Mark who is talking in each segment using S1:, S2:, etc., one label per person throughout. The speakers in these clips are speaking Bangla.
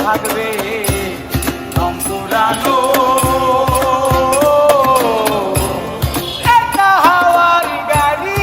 S1: থাকবে দম পুরানো একটা হাওয়ার গাড়ি।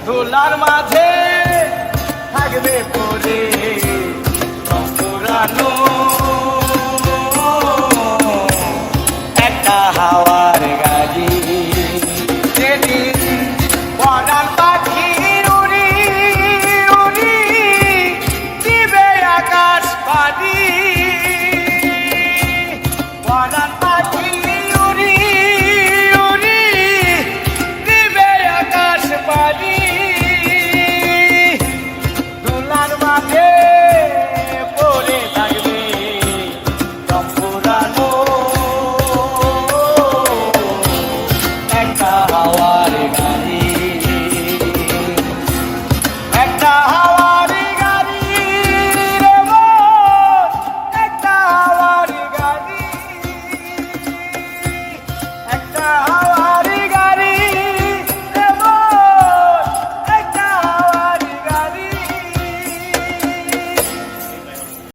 S1: দোলার মাঝে থাকবে পরে পুরানো একটা হাওয়ার গাড়ি। যেদিন পরাণ পাখি উড়ি উড়ি দিবে আকাশ পানি, পরাণ পাখি উড়ি উড়ি দিবে আকাশ পানি। পরে থাকবে দম পুরানো একটা হাওয়ার গাড়ি, একটা হাওয়া।